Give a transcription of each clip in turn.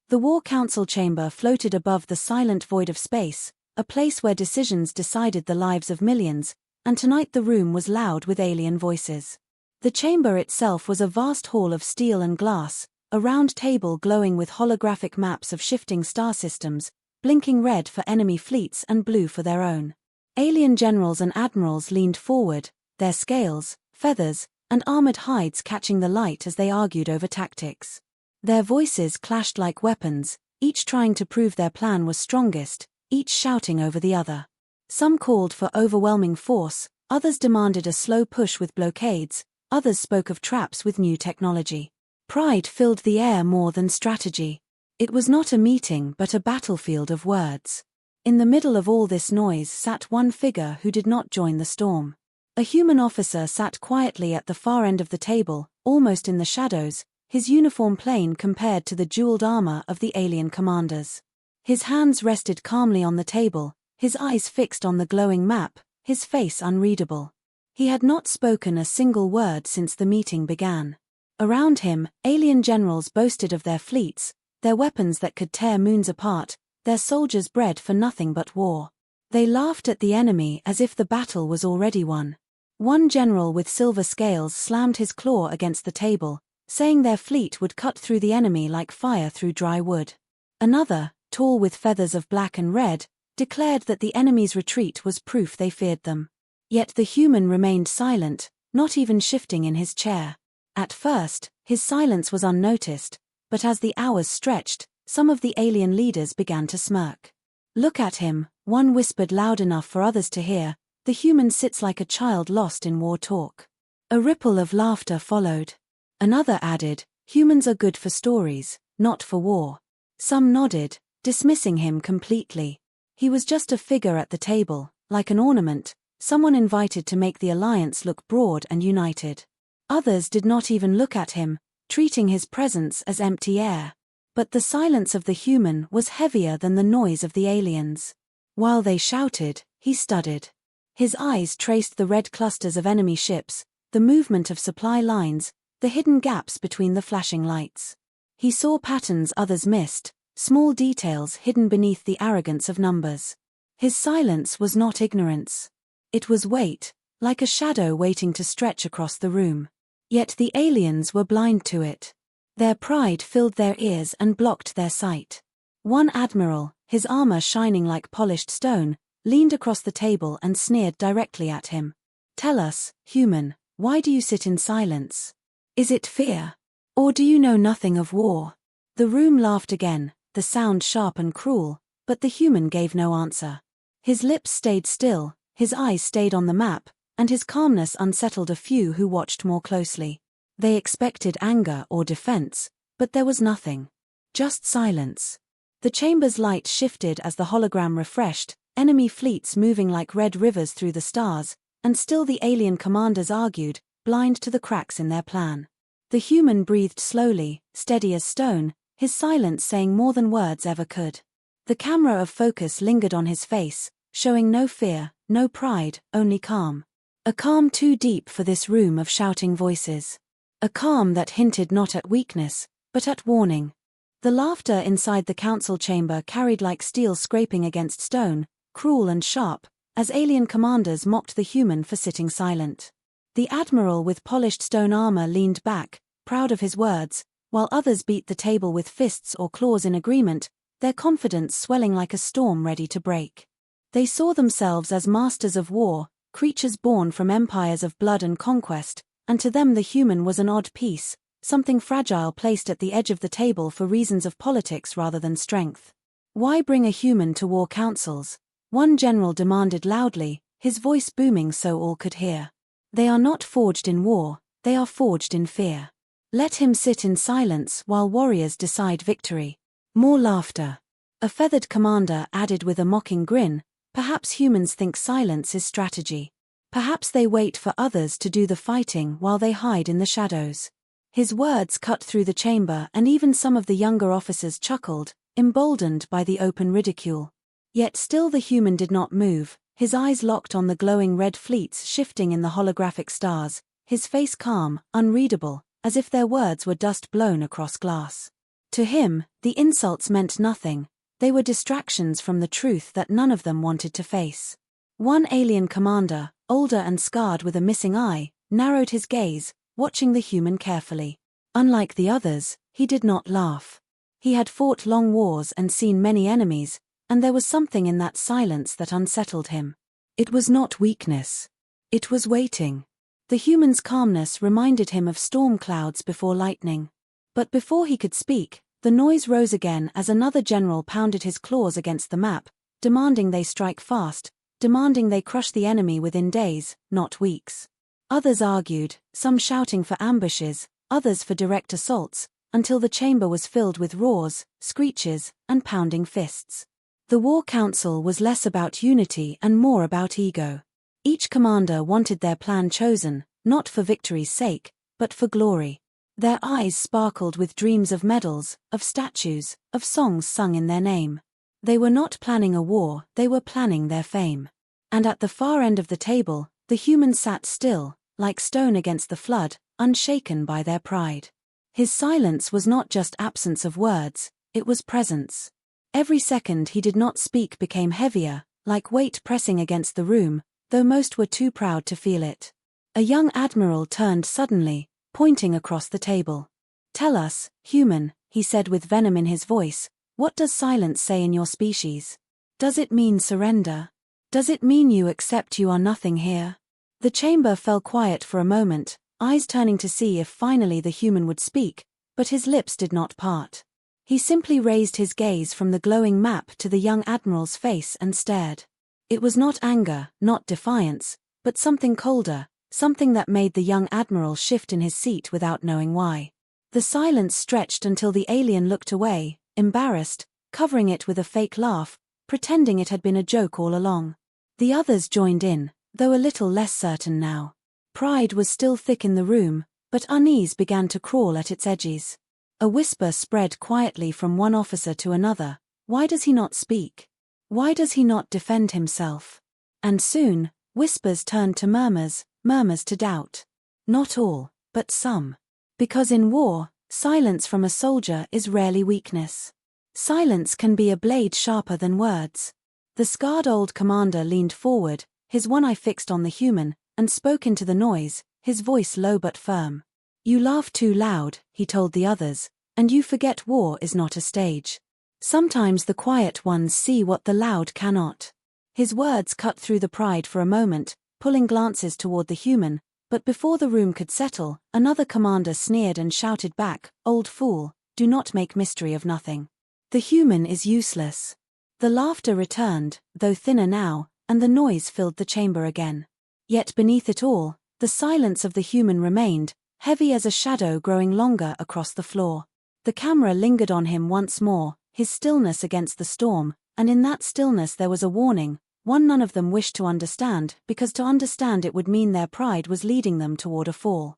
The War Council chamber floated above the silent void of space, a place where decisions decided the lives of millions, and tonight the room was loud with alien voices. The chamber itself was a vast hall of steel and glass, a round table glowing with holographic maps of shifting star systems, blinking red for enemy fleets and blue for their own. Alien generals and admirals leaned forward, their scales, feathers, and armored hides catching the light as they argued over tactics. Their voices clashed like weapons, each trying to prove their plan was strongest, each shouting over the other. Some called for overwhelming force, others demanded a slow push with blockades, others spoke of traps with new technology. Pride filled the air more than strategy. It was not a meeting but a battlefield of words. In the middle of all this noise sat one figure who did not join the storm. A human officer sat quietly at the far end of the table, almost in the shadows, his uniform plain compared to the jeweled armor of the alien commanders. His hands rested calmly on the table, his eyes fixed on the glowing map, his face unreadable. He had not spoken a single word since the meeting began. Around him, alien generals boasted of their fleets, their weapons that could tear moons apart, their soldiers bred for nothing but war. They laughed at the enemy as if the battle was already won. One general with silver scales slammed his claw against the table, saying their fleet would cut through the enemy like fire through dry wood. Another, tall with feathers of black and red, declared that the enemy's retreat was proof they feared them. Yet the human remained silent, not even shifting in his chair. At first, his silence was unnoticed, but as the hours stretched, some of the alien leaders began to smirk. "Look at him," one whispered loud enough for others to hear, "the human sits like a child lost in war talk." A ripple of laughter followed. Another added, "Humans are good for stories, not for war." Some nodded, dismissing him completely. He was just a figure at the table, like an ornament, someone invited to make the alliance look broad and united. Others did not even look at him, treating his presence as empty air. But the silence of the human was heavier than the noise of the aliens. While they shouted, he studied. His eyes traced the red clusters of enemy ships, the movement of supply lines, the hidden gaps between the flashing lights. He saw patterns others missed, small details hidden beneath the arrogance of numbers. His silence was not ignorance. It was weight, like a shadow waiting to stretch across the room. Yet the aliens were blind to it. Their pride filled their ears and blocked their sight. One admiral, his armor shining like polished stone, leaned across the table and sneered directly at him. "Tell us, human, why do you sit in silence? Is it fear? Or do you know nothing of war?" The room laughed again, the sound sharp and cruel, but the human gave no answer. His lips stayed still, his eyes stayed on the map, and his calmness unsettled a few who watched more closely. They expected anger or defense, but there was nothing. Just silence. The chamber's light shifted as the hologram refreshed, enemy fleets moving like red rivers through the stars, and still the alien commanders argued, blind to the cracks in their plan. The human breathed slowly, steady as stone, his silence saying more than words ever could. The camera of focus lingered on his face, showing no fear, no pride, only calm. A calm too deep for this room of shouting voices. A calm that hinted not at weakness, but at warning. The laughter inside the council chamber carried like steel scraping against stone, cruel and sharp, as alien commanders mocked the human for sitting silent. The admiral with polished stone armor leaned back, proud of his words, while others beat the table with fists or claws in agreement, their confidence swelling like a storm ready to break. They saw themselves as masters of war, creatures born from empires of blood and conquest, and to them the human was an odd piece, something fragile placed at the edge of the table for reasons of politics rather than strength. "Why bring a human to war councils?" one general demanded loudly, his voice booming so all could hear. "They are not forged in war, they are forged in fear. Let him sit in silence while warriors decide victory." More laughter. A feathered commander added with a mocking grin, "Perhaps humans think silence is strategy. Perhaps they wait for others to do the fighting while they hide in the shadows." His words cut through the chamber and even some of the younger officers chuckled, emboldened by the open ridicule. Yet still the human did not move, his eyes locked on the glowing red fleets shifting in the holographic stars, his face calm, unreadable, as if their words were dust blown across glass. To him, the insults meant nothing. They were distractions from the truth that none of them wanted to face. One alien commander, older and scarred with a missing eye, narrowed his gaze, watching the human carefully. Unlike the others, he did not laugh. He had fought long wars and seen many enemies, and there was something in that silence that unsettled him. It was not weakness. It was waiting. The human's calmness reminded him of storm clouds before lightning. But before he could speak, the noise rose again as another general pounded his claws against the map, demanding they strike fast, demanding they crush the enemy within days, not weeks. Others argued, some shouting for ambushes, others for direct assaults, until the chamber was filled with roars, screeches, and pounding fists. The War Council was less about unity and more about ego. Each commander wanted their plan chosen, not for victory's sake, but for glory. Their eyes sparkled with dreams of medals, of statues, of songs sung in their name. They were not planning a war, they were planning their fame. And at the far end of the table, the humans sat still, like stone against the flood, unshaken by their pride. His silence was not just absence of words, it was presence. Every second he did not speak became heavier, like weight pressing against the room, though most were too proud to feel it. A young admiral turned suddenly, pointing across the table. "Tell us, human," he said with venom in his voice, "what does silence say in your species? Does it mean surrender? Does it mean you accept you are nothing here?" The chamber fell quiet for a moment, eyes turning to see if finally the human would speak, but his lips did not part. He simply raised his gaze from the glowing map to the young admiral's face and stared. It was not anger, not defiance, but something colder, something that made the young admiral shift in his seat without knowing why. The silence stretched until the alien looked away, embarrassed, covering it with a fake laugh, pretending it had been a joke all along. The others joined in, though a little less certain now. Pride was still thick in the room, but unease began to crawl at its edges. A whisper spread quietly from one officer to another. Why does he not speak? Why does he not defend himself? And soon, whispers turned to murmurs, murmurs to doubt. Not all, but some. Because in war, silence from a soldier is rarely weakness. Silence can be a blade sharper than words. The scarred old commander leaned forward, his one eye fixed on the human, and spoke into the noise, his voice low but firm. "You laugh too loud," he told the others, "and you forget war is not a stage. Sometimes the quiet ones see what the loud cannot." His words cut through the pride for a moment, pulling glances toward the human, but before the room could settle, another commander sneered and shouted back, "Old fool, do not make mystery of nothing. The human is useless." The laughter returned, though thinner now, and the noise filled the chamber again. Yet beneath it all, the silence of the human remained, heavy as a shadow growing longer across the floor. The camera lingered on him once more, his stillness against the storm, and in that stillness there was a warning, one none of them wished to understand, because to understand it would mean their pride was leading them toward a fall.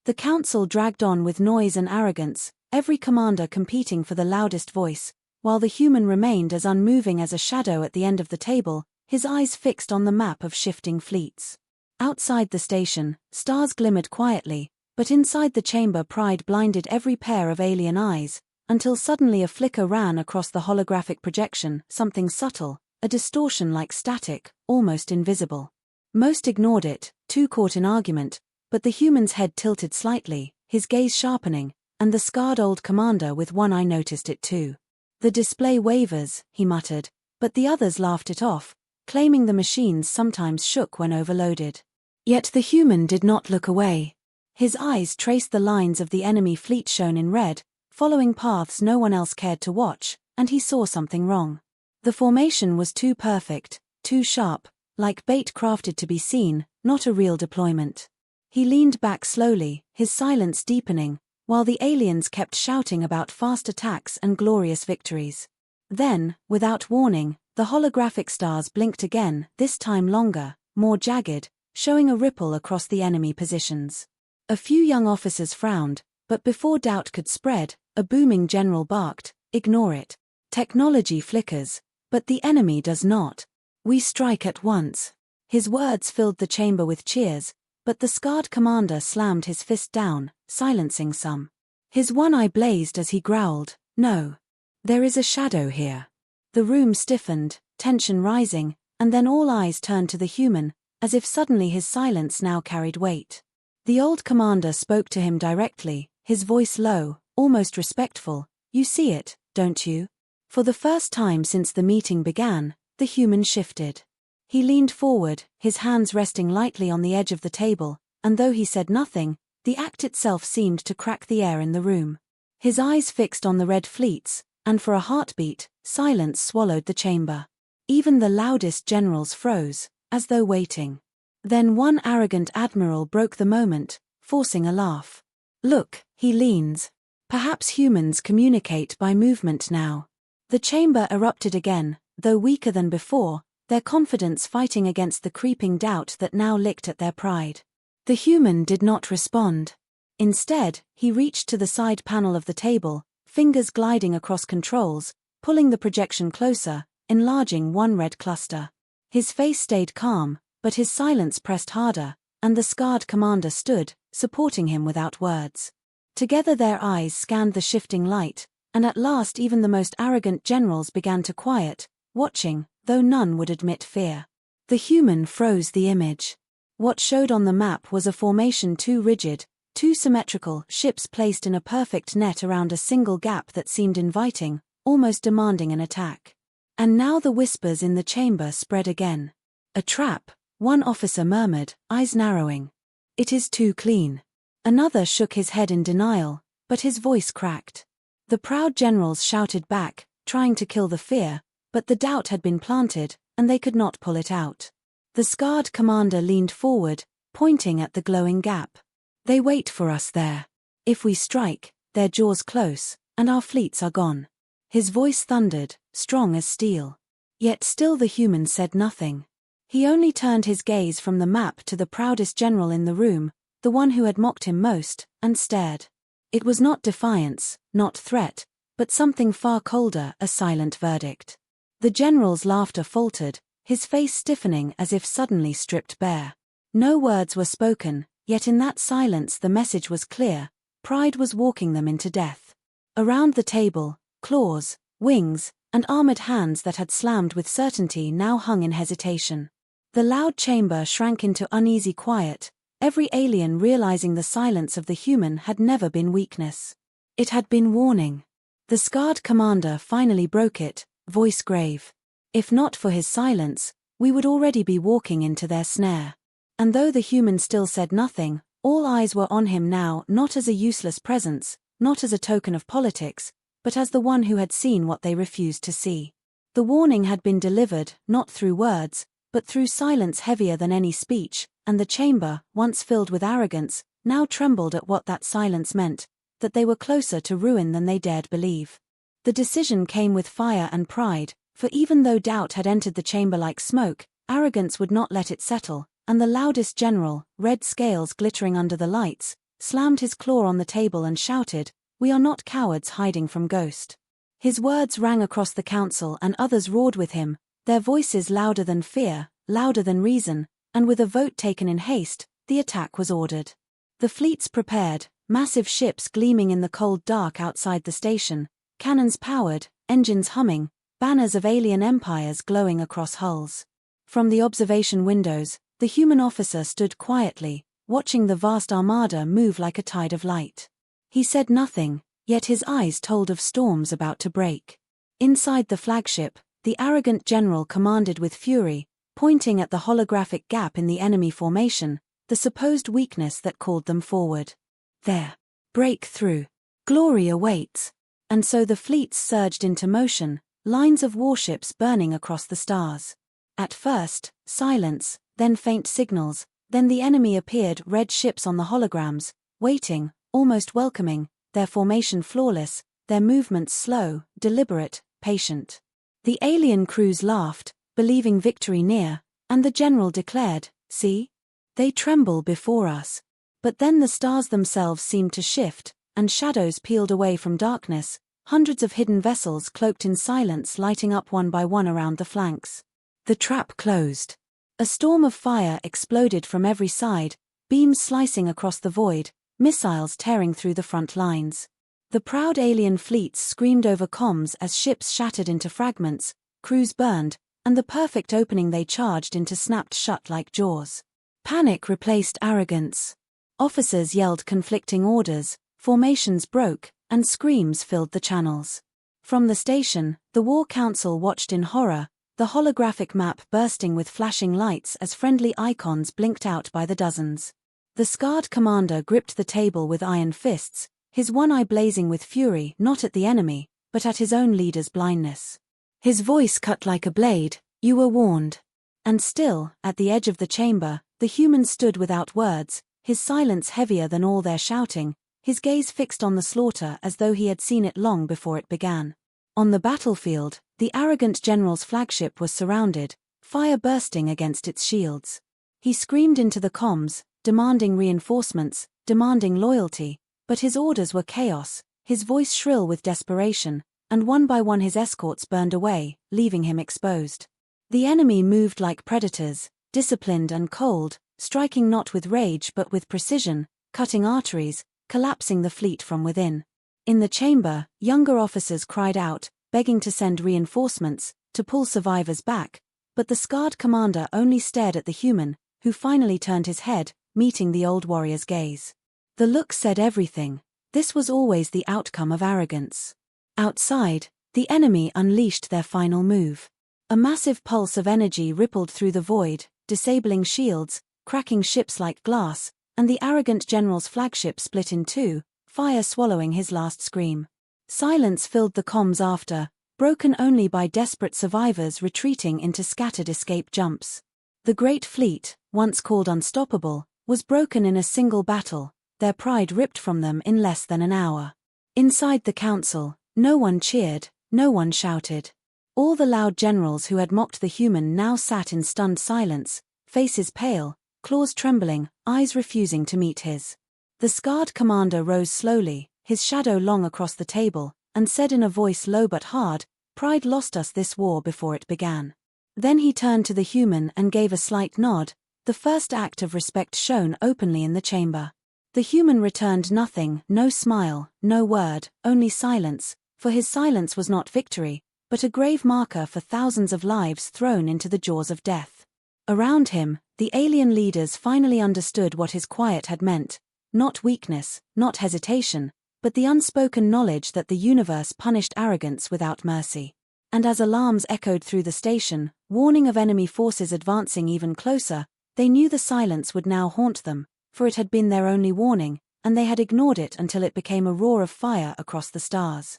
The council dragged on with noise and arrogance, every commander competing for the loudest voice, while the human remained as unmoving as a shadow at the end of the table, his eyes fixed on the map of shifting fleets. Outside the station, stars glimmered quietly, but inside the chamber pride blinded every pair of alien eyes, until suddenly a flicker ran across the holographic projection, something subtle, a distortion like static, almost invisible. Most ignored it, too caught in argument, but the human's head tilted slightly, his gaze sharpening, and the scarred old commander with one eye noticed it too. "The display wavers," he muttered, but the others laughed it off, claiming the machines sometimes shook when overloaded. Yet the human did not look away. His eyes traced the lines of the enemy fleet shown in red, following paths no one else cared to watch, and he saw something wrong. The formation was too perfect, too sharp, like bait crafted to be seen, not a real deployment. He leaned back slowly, his silence deepening, while the aliens kept shouting about fast attacks and glorious victories. Then, without warning, the holographic stars blinked again, this time longer, more jagged, showing a ripple across the enemy positions. A few young officers frowned, but before doubt could spread, a booming general barked, "Ignore it. Technology flickers, but the enemy does not. We strike at once." His words filled the chamber with cheers, but the scarred commander slammed his fist down, silencing some. His one eye blazed as he growled, No. There is a shadow here. The room stiffened, tension rising, and then all eyes turned to the human, as if suddenly his silence now carried weight. The old commander spoke to him directly, his voice low, almost respectful. You see it, don't you? For the first time since the meeting began, the human shifted. He leaned forward, his hands resting lightly on the edge of the table, and though he said nothing, the act itself seemed to crack the air in the room. His eyes fixed on the red fleets, and for a heartbeat, silence swallowed the chamber. Even the loudest generals froze, as though waiting. Then one arrogant admiral broke the moment, forcing a laugh. Look, he leans. Perhaps humans communicate by movement now. The chamber erupted again, though weaker than before, their confidence fighting against the creeping doubt that now licked at their pride. The human did not respond. Instead, he reached to the side panel of the table, fingers gliding across controls, pulling the projection closer, enlarging one red cluster. His face stayed calm, but his silence pressed harder, and the scarred commander stood, supporting him without words. Together their eyes scanned the shifting light, and at last even the most arrogant generals began to quiet, watching, though none would admit fear. The human froze the image. What showed on the map was a formation too rigid, too symmetrical, ships placed in a perfect net around a single gap that seemed inviting, almost demanding an attack. And now the whispers in the chamber spread again. A trap, one officer murmured, eyes narrowing. It is too clean. Another shook his head in denial, but his voice cracked. The proud generals shouted back, trying to kill the fear, but the doubt had been planted, and they could not pull it out. The scarred commander leaned forward, pointing at the glowing gap. They wait for us there. If we strike, their jaws close, and our fleets are gone. His voice thundered, strong as steel. Yet still the human said nothing. He only turned his gaze from the map to the proudest general in the room, the one who had mocked him most, and stared. It was not defiance, not threat, but something far colder, a silent verdict. The general's laughter faltered, his face stiffening as if suddenly stripped bare. No words were spoken, yet in that silence the message was clear: pride was walking them into death. Around the table, claws, wings, and armored hands that had slammed with certainty now hung in hesitation. The loud chamber shrank into uneasy quiet, every alien realizing the silence of the human had never been weakness. It had been warning. The scarred commander finally broke it, voice grave. If not for his silence, we would already be walking into their snare. And though the human still said nothing, all eyes were on him now, not as a useless presence, not as a token of politics, but as the one who had seen what they refused to see. The warning had been delivered, not through words, but through silence heavier than any speech, and the chamber, once filled with arrogance, now trembled at what that silence meant, that they were closer to ruin than they dared believe. The decision came with fire and pride, for even though doubt had entered the chamber like smoke, arrogance would not let it settle, and the loudest general, red scales glittering under the lights, slammed his claw on the table and shouted, "We are not cowards hiding from Ghost." His words rang across the council and others roared with him, their voices louder than fear, louder than reason, and with a vote taken in haste, the attack was ordered. The fleets prepared, massive ships gleaming in the cold dark outside the station, cannons powered, engines humming, banners of alien empires glowing across hulls. From the observation windows, the human officer stood quietly, watching the vast armada move like a tide of light. He said nothing, yet his eyes told of storms about to break. Inside the flagship, the arrogant general commanded with fury, pointing at the holographic gap in the enemy formation, the supposed weakness that called them forward. There. Break through. Glory awaits. And so the fleets surged into motion, lines of warships burning across the stars. At first, silence, then faint signals, then the enemy appeared, red ships on the holograms, waiting, almost welcoming, their formation flawless, their movements slow, deliberate, patient. The alien crews laughed, believing victory near, and the general declared, "See? They tremble before us." But then the stars themselves seemed to shift, and shadows peeled away from darkness, hundreds of hidden vessels cloaked in silence lighting up one by one around the flanks. The trap closed. A storm of fire exploded from every side, beams slicing across the void, missiles tearing through the front lines. The proud alien fleets screamed over comms as ships shattered into fragments, crews burned, and the perfect opening they charged into snapped shut like jaws. Panic replaced arrogance. Officers yelled conflicting orders, formations broke, and screams filled the channels. From the station, the War Council watched in horror, the holographic map bursting with flashing lights as friendly icons blinked out by the dozens. The scarred commander gripped the table with iron fists, his one eye blazing with fury not at the enemy, but at his own leader's blindness. His voice cut like a blade, "You were warned." And still, at the edge of the chamber, the human stood without words, his silence heavier than all their shouting, his gaze fixed on the slaughter as though he had seen it long before it began. On the battlefield, the arrogant general's flagship was surrounded, fire bursting against its shields. He screamed into the comms, demanding reinforcements, demanding loyalty, but his orders were chaos, his voice shrill with desperation, and one by one his escorts burned away, leaving him exposed. The enemy moved like predators, disciplined and cold, striking not with rage but with precision, cutting arteries, collapsing the fleet from within. In the chamber, younger officers cried out, begging to send reinforcements, to pull survivors back, but the scarred commander only stared at the human, who finally turned his head, meeting the old warrior's gaze. The look said everything. This was always the outcome of arrogance. Outside, the enemy unleashed their final move. A massive pulse of energy rippled through the void, disabling shields, cracking ships like glass, and the arrogant general's flagship split in two, fire swallowing his last scream. Silence filled the comms after, broken only by desperate survivors retreating into scattered escape jumps. The great fleet, once called unstoppable, was broken in a single battle, their pride ripped from them in less than an hour. Inside the council, no one cheered, no one shouted. All the loud generals who had mocked the human now sat in stunned silence, faces pale, claws trembling, eyes refusing to meet his. The scarred commander rose slowly, his shadow long across the table, and said in a voice low but hard, "Pride lost us this war before it began." Then he turned to the human and gave a slight nod, the first act of respect shown openly in the chamber. The human returned nothing, no smile, no word, only silence, for his silence was not victory, but a grave marker for thousands of lives thrown into the jaws of death. Around him, the alien leaders finally understood what his quiet had meant, not weakness, not hesitation, but the unspoken knowledge that the universe punished arrogance without mercy. And as alarms echoed through the station, warning of enemy forces advancing even closer, they knew the silence would now haunt them, for it had been their only warning, and they had ignored it until it became a roar of fire across the stars.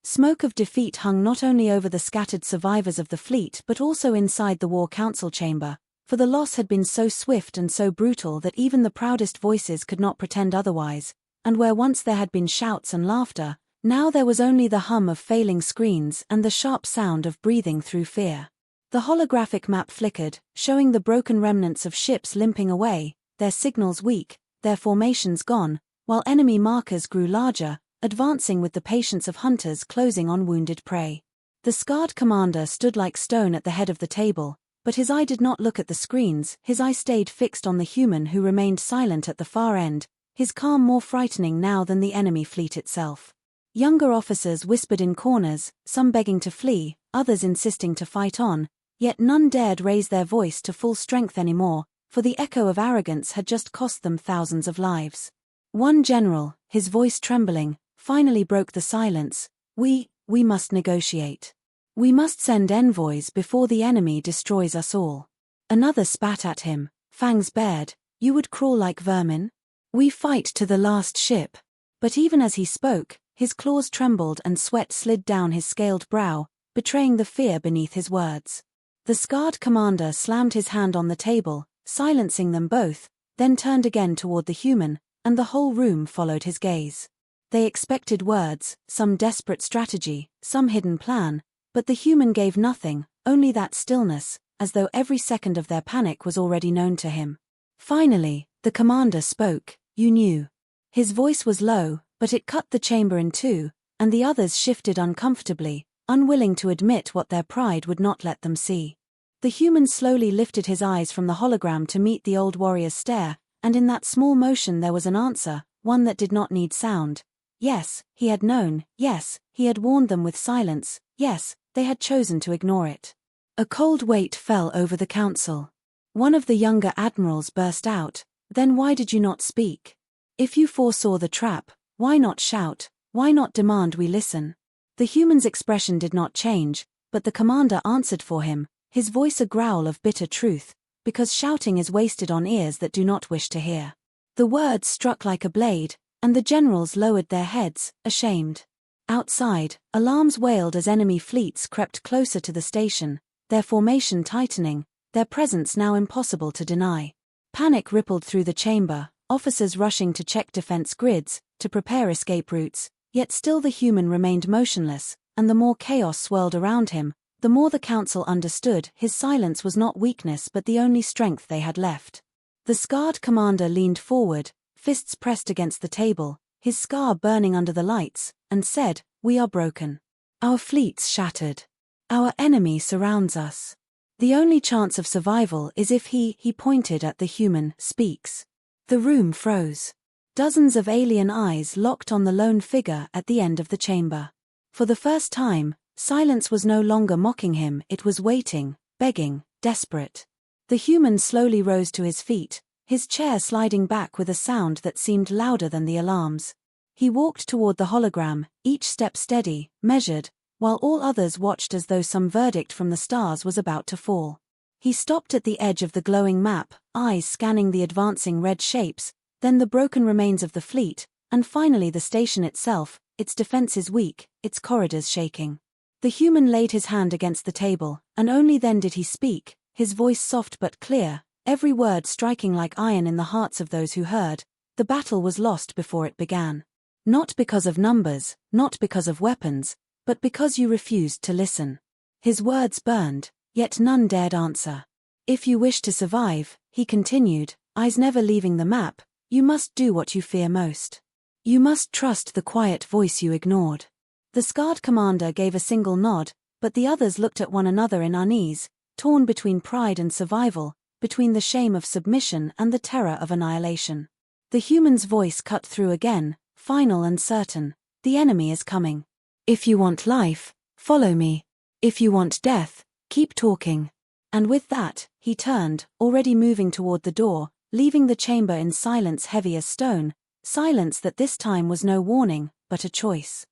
Smoke of defeat hung not only over the scattered survivors of the fleet but also inside the War Council chamber, for the loss had been so swift and so brutal that even the proudest voices could not pretend otherwise, and where once there had been shouts and laughter, now there was only the hum of failing screens and the sharp sound of breathing through fear. The holographic map flickered, showing the broken remnants of ships limping away, their signals weak, their formations gone, while enemy markers grew larger, advancing with the patience of hunters closing on wounded prey. The scarred commander stood like stone at the head of the table, but his eye did not look at the screens, his eye stayed fixed on the human who remained silent at the far end, his calm more frightening now than the enemy fleet itself. Younger officers whispered in corners, some begging to flee, others insisting to fight on, yet none dared raise their voice to full strength anymore, for the echo of arrogance had just cost them thousands of lives. One general, his voice trembling, finally broke the silence. We must negotiate. We must send envoys before the enemy destroys us all." Another spat at him, fangs bared. "You would crawl like vermin? We fight to the last ship." But even as he spoke, his claws trembled and sweat slid down his scaled brow, betraying the fear beneath his words. The scarred commander slammed his hand on the table, silencing them both, then turned again toward the human, and the whole room followed his gaze. They expected words, some desperate strategy, some hidden plan, but the human gave nothing, only that stillness, as though every second of their panic was already known to him. Finally, the commander spoke. "You knew." His voice was low, but it cut the chamber in two, and the others shifted uncomfortably, unwilling to admit what their pride would not let them see. The human slowly lifted his eyes from the hologram to meet the old warrior's stare, and in that small motion there was an answer, one that did not need sound. Yes, he had known, yes, he had warned them with silence, yes, they had chosen to ignore it. A cold weight fell over the council. One of the younger admirals burst out, "Then why did you not speak? If you foresaw the trap, why not shout, why not demand we listen?" The human's expression did not change, but the commander answered for him, his voice a growl of bitter truth, "Because shouting is wasted on ears that do not wish to hear." The words struck like a blade, and the generals lowered their heads, ashamed. Outside, alarms wailed as enemy fleets crept closer to the station, their formation tightening, their presence now impossible to deny. Panic rippled through the chamber, officers rushing to check defense grids, to prepare escape routes, yet still the human remained motionless, and the more chaos swirled around him, the more the council understood his silence was not weakness but the only strength they had left. The scarred commander leaned forward, fists pressed against the table, his scar burning under the lights, and said, "We are broken. Our fleet's shattered. Our enemy surrounds us. The only chance of survival is if he pointed at the human, speaks." The room froze. Dozens of alien eyes locked on the lone figure at the end of the chamber. For the first time, silence was no longer mocking him, it was waiting, begging, desperate. The human slowly rose to his feet, his chair sliding back with a sound that seemed louder than the alarms. He walked toward the hologram, each step steady, measured, while all others watched as though some verdict from the stars was about to fall. He stopped at the edge of the glowing map, eyes scanning the advancing red shapes, then the broken remains of the fleet, and finally the station itself, its defenses weak, its corridors shaking. The human laid his hand against the table, and only then did he speak, his voice soft but clear, every word striking like iron in the hearts of those who heard. The battle was lost before it began. Not because of numbers, not because of weapons, but because you refused to listen. His words burned, yet none dared answer. "If you wish to survive," he continued, eyes never leaving the map, "you must do what you fear most. You must trust the quiet voice you ignored." The scarred commander gave a single nod, but the others looked at one another in unease, torn between pride and survival, between the shame of submission and the terror of annihilation. The human's voice cut through again, final and certain, "The enemy is coming. If you want life, follow me. If you want death, keep talking." And with that, he turned, already moving toward the door, leaving the chamber in silence heavy as stone, silence that this time was no warning, but a choice.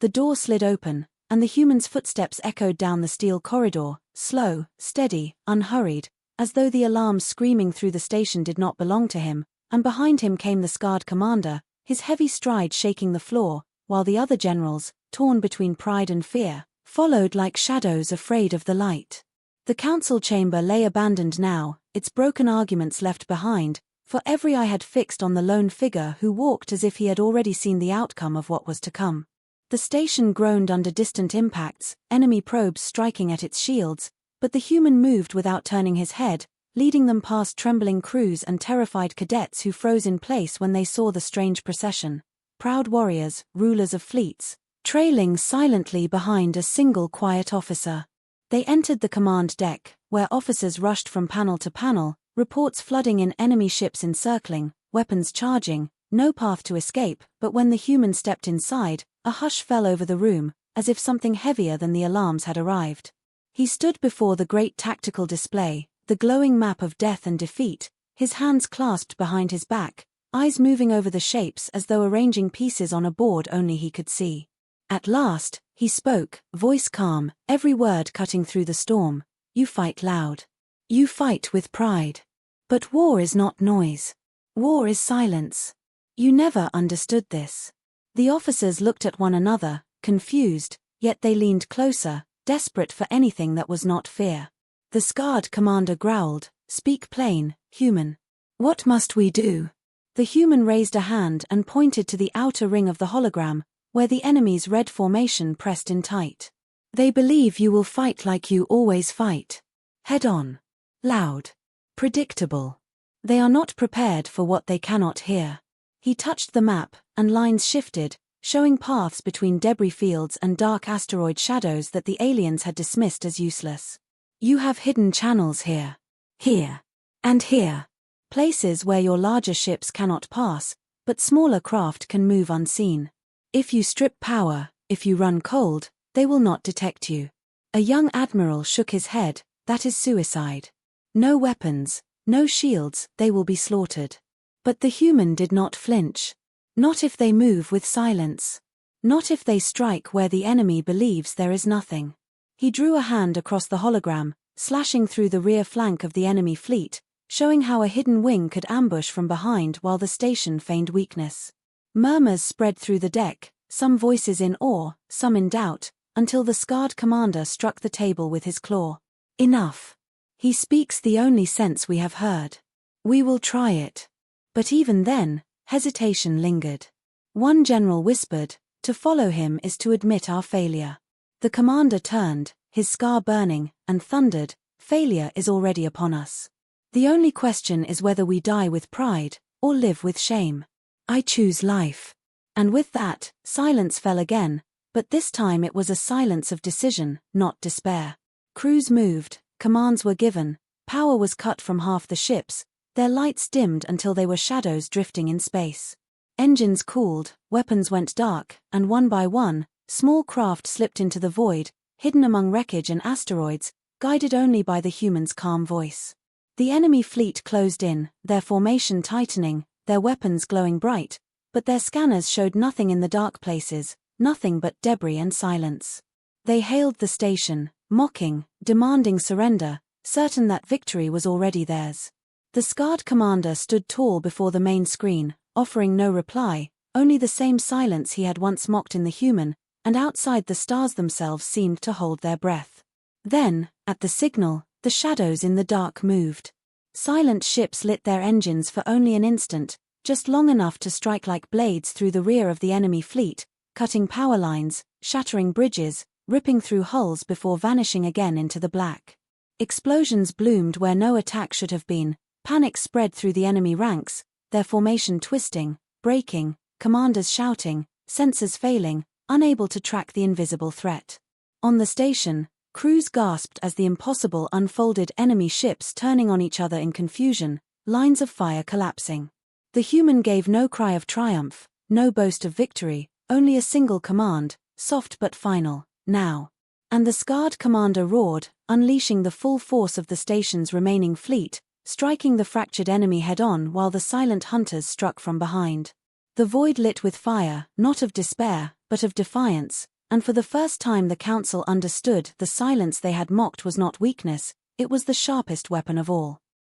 The door slid open, and the human's footsteps echoed down the steel corridor, slow, steady, unhurried, as though the alarms screaming through the station did not belong to him, and behind him came the scarred commander, his heavy stride shaking the floor, while the other generals, torn between pride and fear, followed like shadows afraid of the light. The council chamber lay abandoned now, its broken arguments left behind, for every eye had fixed on the lone figure who walked as if he had already seen the outcome of what was to come. The station groaned under distant impacts, enemy probes striking at its shields, but the human moved without turning his head, leading them past trembling crews and terrified cadets who froze in place when they saw the strange procession. Proud warriors, rulers of fleets, trailing silently behind a single quiet officer. They entered the command deck, where officers rushed from panel to panel, reports flooding in enemy ships encircling, weapons charging, no path to escape, but when the human stepped inside, a hush fell over the room, as if something heavier than the alarms had arrived. He stood before the great tactical display, the glowing map of death and defeat, his hands clasped behind his back, eyes moving over the shapes as though arranging pieces on a board only he could see. At last, he spoke, voice calm, every word cutting through the storm. "You fight loud. You fight with pride. But war is not noise. War is silence. You never understood this." The officers looked at one another, confused, yet they leaned closer, desperate for anything that was not fear. The scarred commander growled, "Speak plain, human. What must we do?" The human raised a hand and pointed to the outer ring of the hologram, where the enemy's red formation pressed in tight. "They believe you will fight like you always fight. Head on. Loud. Predictable. They are not prepared for what they cannot hear." He touched the map, and lines shifted, showing paths between debris fields and dark asteroid shadows that the aliens had dismissed as useless. "You have hidden channels here. Here. And here. Places where your larger ships cannot pass, but smaller craft can move unseen. If you strip power, if you run cold, they will not detect you. A young admiral shook his head. That is suicide. No weapons, no shields, they will be slaughtered. But the human did not flinch. Not if they move with silence. Not if they strike where the enemy believes there is nothing. He drew a hand across the hologram, slashing through the rear flank of the enemy fleet, showing how a hidden wing could ambush from behind while the station feigned weakness. Murmurs spread through the deck, some voices in awe, some in doubt, until the scarred commander struck the table with his claw. Enough. He speaks the only sense we have heard. We will try it. But even then, hesitation lingered. One general whispered, "To follow him is to admit our failure." The commander turned, his scar burning, and thundered, "Failure is already upon us. The only question is whether we die with pride, or live with shame. I choose life." And with that, silence fell again, but this time it was a silence of decision, not despair. Crews moved, commands were given, power was cut from half the ships, their lights dimmed until they were shadows drifting in space. Engines cooled, weapons went dark, and one by one, small craft slipped into the void, hidden among wreckage and asteroids, guided only by the human's calm voice. The enemy fleet closed in, their formation tightening, their weapons glowing bright, but their scanners showed nothing in the dark places, nothing but debris and silence. They hailed the station, mocking, demanding surrender, certain that victory was already theirs. The scarred commander stood tall before the main screen, offering no reply, only the same silence he had once mocked in the human, and outside the stars themselves seemed to hold their breath. Then, at the signal, the shadows in the dark moved. Silent ships lit their engines for only an instant, just long enough to strike like blades through the rear of the enemy fleet, cutting power lines, shattering bridges, ripping through hulls before vanishing again into the black. Explosions bloomed where no attack should have been, panic spread through the enemy ranks, their formation twisting, breaking, commanders shouting, sensors failing, unable to track the invisible threat. On the station, crews gasped as the impossible unfolded, enemy ships turning on each other in confusion, lines of fire collapsing. The human gave no cry of triumph, no boast of victory, only a single command, soft but final, "Now." And the scarred commander roared, unleashing the full force of the station's remaining fleet, striking the fractured enemy head-on while the silent hunters struck from behind. The void lit with fire, not of despair, but of defiance, and for the first time the council understood the silence they had mocked was not weakness, it was the sharpest weapon of all.